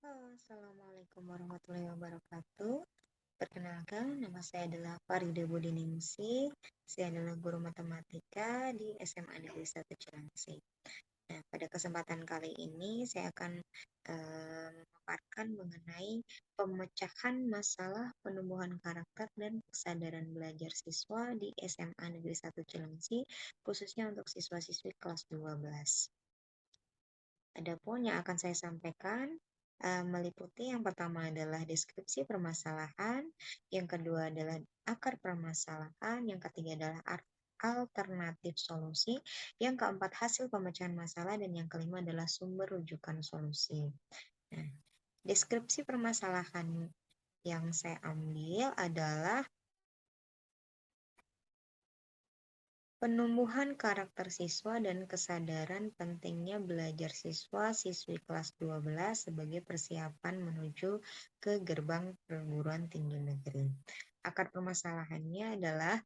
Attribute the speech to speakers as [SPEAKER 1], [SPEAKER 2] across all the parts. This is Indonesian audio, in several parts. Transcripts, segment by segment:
[SPEAKER 1] Halo, Assalamualaikum warahmatullahi wabarakatuh. Perkenalkan, nama saya adalah Farida Budiningsih. Saya adalah guru matematika di SMA Negeri 1 Cilengsi. Nah, pada kesempatan kali ini saya akan memaparkan mengenai pemecahan masalah penumbuhan karakter dan kesadaran belajar siswa di SMA Negeri 1 Cilengsi, khususnya untuk siswa-siswi kelas 12. Adapun yang akan saya sampaikan meliputi yang pertama adalah deskripsi permasalahan, yang kedua adalah akar permasalahan, yang ketiga adalah alternatif solusi, yang keempat hasil pemecahan masalah, dan yang kelima adalah sumber rujukan solusi. Nah, deskripsi permasalahan yang saya ambil adalah penumbuhan karakter siswa dan kesadaran pentingnya belajar siswa-siswi kelas 12 sebagai persiapan menuju ke gerbang perguruan tinggi negeri. Akar permasalahannya adalah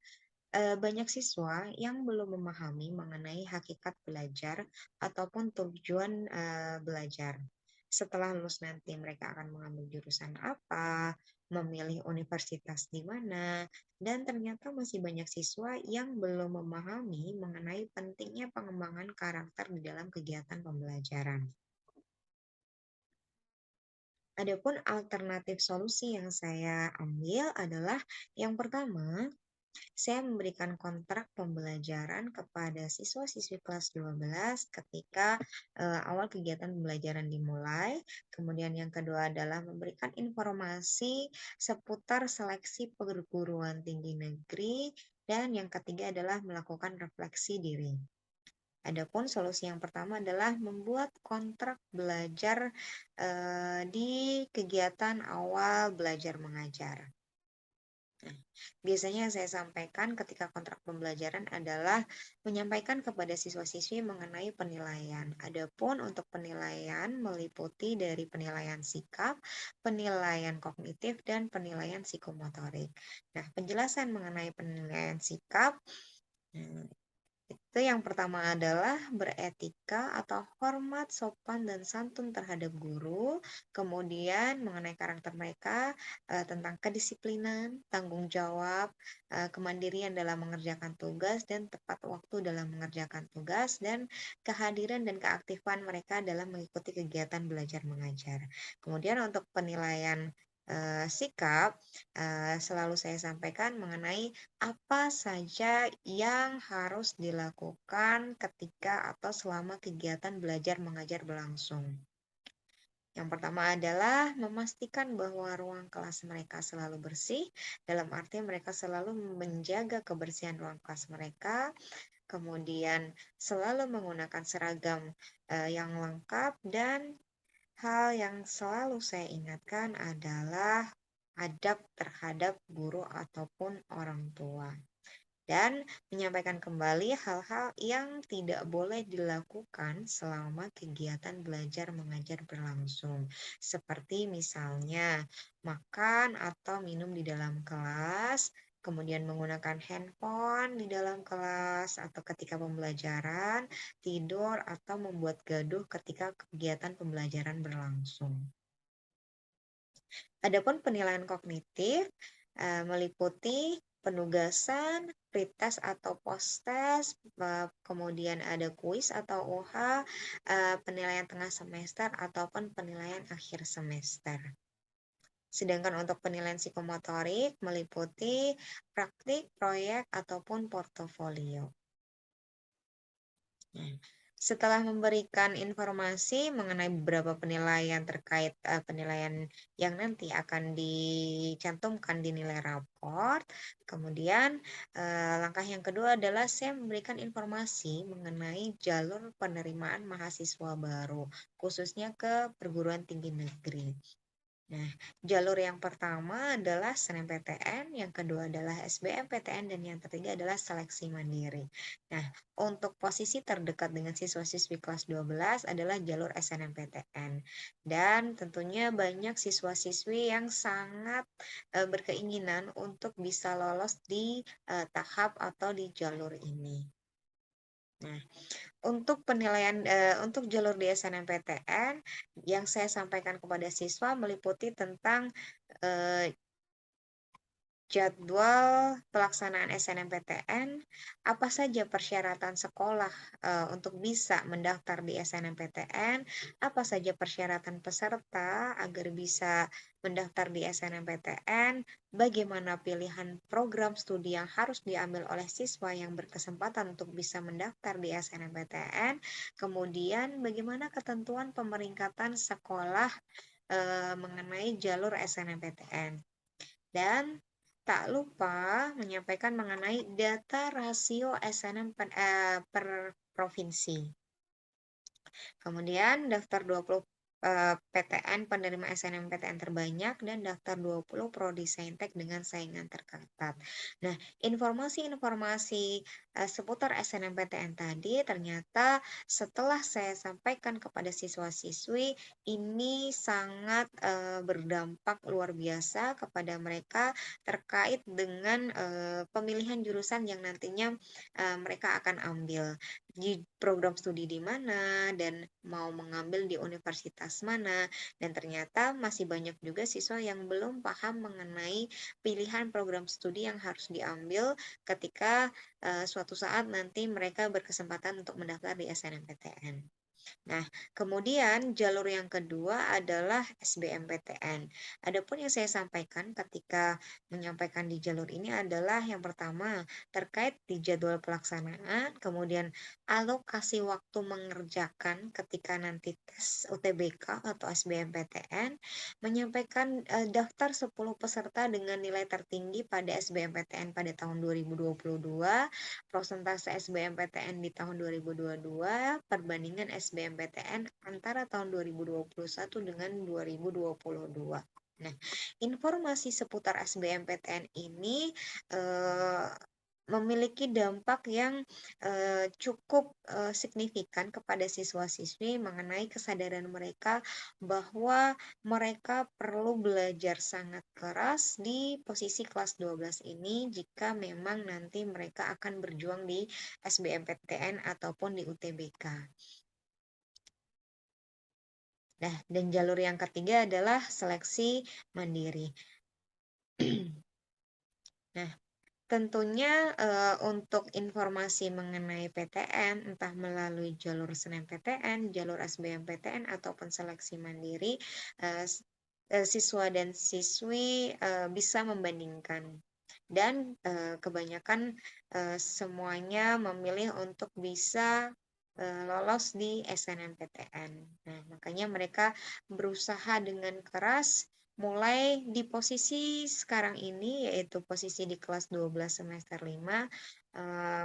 [SPEAKER 1] banyak siswa yang belum memahami mengenai hakikat belajar ataupun tujuan belajar. Setelah lulus nanti mereka akan mengambil jurusan apa, memilih universitas di mana, dan ternyata masih banyak siswa yang belum memahami mengenai pentingnya pengembangan karakter di dalam kegiatan pembelajaran. Adapun alternatif solusi yang saya ambil adalah yang pertama, saya memberikan kontrak pembelajaran kepada siswa-siswi kelas 12 ketika awal kegiatan pembelajaran dimulai. Kemudian yang kedua adalah memberikan informasi seputar seleksi perguruan tinggi negeri. Dan yang ketiga adalah melakukan refleksi diri. Adapun solusi yang pertama adalah membuat kontrak belajar di kegiatan awal belajar mengajar. Nah, biasanya yang saya sampaikan ketika kontrak pembelajaran adalah menyampaikan kepada siswa-siswi mengenai penilaian. Adapun untuk penilaian meliputi dari penilaian sikap, penilaian kognitif, dan penilaian psikomotorik. Nah, penjelasan mengenai penilaian sikap, itu yang pertama adalah beretika atau hormat, sopan, dan santun terhadap guru. Kemudian mengenai karakter mereka tentang kedisiplinan, tanggung jawab, kemandirian dalam mengerjakan tugas, dan tepat waktu dalam mengerjakan tugas, dan kehadiran dan keaktifan mereka dalam mengikuti kegiatan belajar mengajar. Kemudian untuk penilaian sikap, selalu saya sampaikan mengenai apa saja yang harus dilakukan ketika atau selama kegiatan belajar mengajar berlangsung. Yang pertama adalah memastikan bahwa ruang kelas mereka selalu bersih, dalam arti mereka selalu menjaga kebersihan ruang kelas mereka, kemudian selalu menggunakan seragam yang lengkap, dan hal yang selalu saya ingatkan adalah adab terhadap guru ataupun orang tua. Dan menyampaikan kembali hal-hal yang tidak boleh dilakukan selama kegiatan belajar mengajar berlangsung. Seperti misalnya makan atau minum di dalam kelas, kemudian menggunakan handphone di dalam kelas atau ketika pembelajaran, tidur, atau membuat gaduh ketika kegiatan pembelajaran berlangsung. Adapun penilaian kognitif meliputi penugasan, pretest atau post-test, kemudian ada kuis atau OH, penilaian tengah semester ataupun penilaian akhir semester. Sedangkan untuk penilaian psikomotorik meliputi praktik, proyek, ataupun portofolio. Setelah memberikan informasi mengenai beberapa penilaian terkait penilaian yang nanti akan dicantumkan di nilai raport, kemudian langkah yang kedua adalah saya memberikan informasi mengenai jalur penerimaan mahasiswa baru, khususnya ke perguruan tinggi negeri. Nah, jalur yang pertama adalah SNMPTN, yang kedua adalah SBMPTN, dan yang ketiga adalah seleksi mandiri. Nah, untuk posisi terdekat dengan siswa-siswi kelas 12 adalah jalur SNMPTN. Dan tentunya banyak siswa-siswi yang sangat berkeinginan untuk bisa lolos di tahap atau di jalur ini. Nah, Untuk penilaian, untuk jalur di SNMPTN yang saya sampaikan kepada siswa meliputi tentang, eee, jadwal pelaksanaan SNMPTN, apa saja persyaratan sekolah, untuk bisa mendaftar di SNMPTN, apa saja persyaratan peserta agar bisa mendaftar di SNMPTN, bagaimana pilihan program studi yang harus diambil oleh siswa yang berkesempatan untuk bisa mendaftar di SNMPTN, kemudian bagaimana ketentuan pemeringkatan sekolah, mengenai jalur SNMPTN. Dan tak lupa menyampaikan mengenai data rasio SNM per provinsi. Kemudian daftar 20 PTN penerima SNMPTN terbanyak dan daftar 20 prodi saintek dengan saingan terketat. Nah, informasi-informasi seputar SNMPTN tadi ternyata setelah saya sampaikan kepada siswa-siswi ini sangat berdampak luar biasa kepada mereka terkait dengan pemilihan jurusan yang nantinya mereka akan ambil di program studi di mana dan mau mengambil di universitas mana, dan ternyata masih banyak juga siswa yang belum paham mengenai pilihan program studi yang harus diambil ketika suatu saat nanti mereka berkesempatan untuk mendaftar di SNMPTN. Nah, kemudian jalur yang kedua adalah SBMPTN. Adapun yang saya sampaikan ketika menyampaikan di jalur ini adalah yang pertama terkait di jadwal pelaksanaan, kemudian alokasi waktu mengerjakan ketika nanti tes UTBK atau SBMPTN, menyampaikan daftar 10 peserta dengan nilai tertinggi pada SBMPTN pada tahun 2022, prosentase SBMPTN di tahun 2022, perbandingan SBMPTN antara tahun 2021 dengan 2022. Nah, informasi seputar SBMPTN ini eh, memiliki dampak yang cukup signifikan kepada siswa-siswi mengenai kesadaran mereka bahwa mereka perlu belajar sangat keras di posisi kelas 12 ini jika memang nanti mereka akan berjuang di SBMPTN ataupun di UTBK. Nah, dan jalur yang ketiga adalah seleksi mandiri. Nah, tentunya untuk informasi mengenai PTN, entah melalui jalur SNMPTN, jalur SBMPTN, ataupun seleksi mandiri, siswa dan siswi bisa membandingkan. Dan kebanyakan semuanya memilih untuk bisa lolos di SNMPTN. Nah, makanya mereka berusaha dengan keras mulai di posisi sekarang ini, yaitu posisi di kelas 12 semester 5,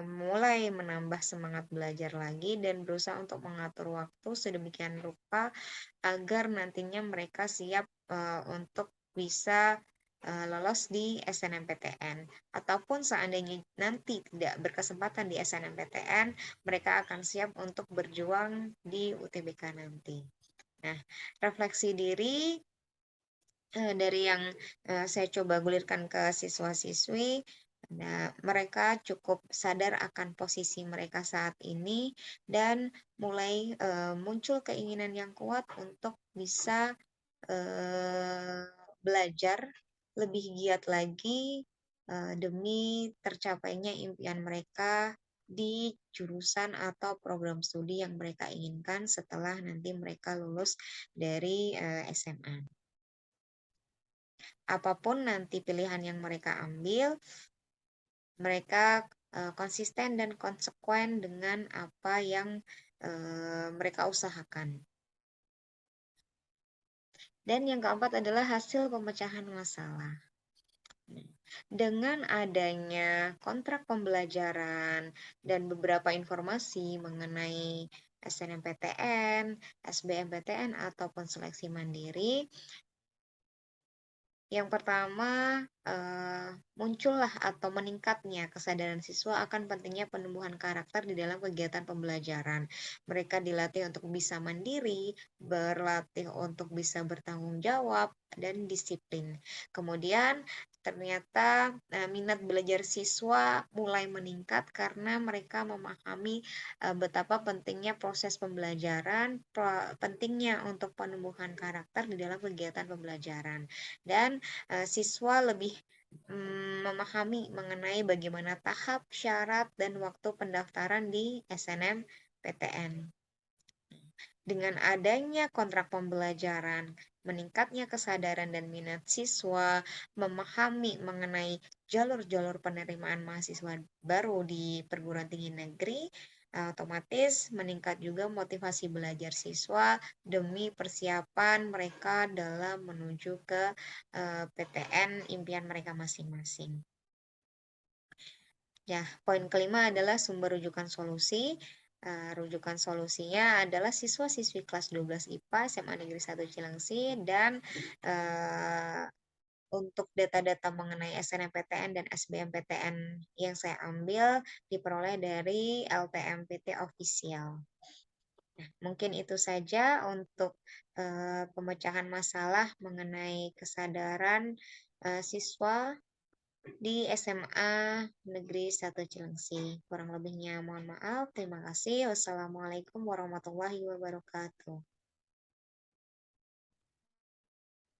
[SPEAKER 1] mulai menambah semangat belajar lagi dan berusaha untuk mengatur waktu sedemikian rupa agar nantinya mereka siap untuk bisa lolos di SNMPTN. Ataupun seandainya nanti tidak berkesempatan di SNMPTN, mereka akan siap untuk berjuang di UTBK nanti. Nah, refleksi diri dari yang saya coba gulirkan ke siswa-siswi, nah, mereka cukup sadar akan posisi mereka saat ini dan mulai muncul keinginan yang kuat untuk bisa belajar lebih giat lagi demi tercapainya impian mereka di jurusan atau program studi yang mereka inginkan setelah nanti mereka lulus dari SMA. Apapun nanti pilihan yang mereka ambil, mereka konsisten dan konsekuen dengan apa yang mereka usahakan. Dan yang keempat adalah hasil pemecahan masalah. Dengan adanya kontrak pembelajaran dan beberapa informasi mengenai SNMPTN, SBMPTN, ataupun seleksi mandiri, yang pertama, muncullah atau meningkatnya kesadaran siswa akan pentingnya penumbuhan karakter di dalam kegiatan pembelajaran. Mereka dilatih untuk bisa mandiri, berlatih untuk bisa bertanggung jawab, dan disiplin. Kemudian, ternyata, minat belajar siswa mulai meningkat karena mereka memahami, betapa pentingnya proses pembelajaran, pentingnya untuk penumbuhan karakter di dalam kegiatan pembelajaran. Dan, siswa lebih, memahami mengenai bagaimana tahap, syarat, dan waktu pendaftaran di SNMPTN. Dengan adanya kontrak pembelajaran, meningkatnya kesadaran dan minat siswa, memahami mengenai jalur-jalur penerimaan mahasiswa baru di perguruan tinggi negeri, otomatis meningkat juga motivasi belajar siswa demi persiapan mereka dalam menuju ke PTN impian mereka masing-masing. Ya, poin kelima adalah sumber rujukan solusi. Rujukan solusinya adalah siswa-siswi kelas 12 IPA SMA Negeri 1 Cilengsi dan eee, untuk data-data mengenai SNMPTN dan SBMPTN yang saya ambil diperoleh dari LTMPT official. Nah, mungkin itu saja untuk pemecahan masalah mengenai kesadaran siswa di SMA Negeri 1 Cilengsi. Kurang lebihnya mohon maaf. Terima kasih. Wassalamualaikum warahmatullahi wabarakatuh.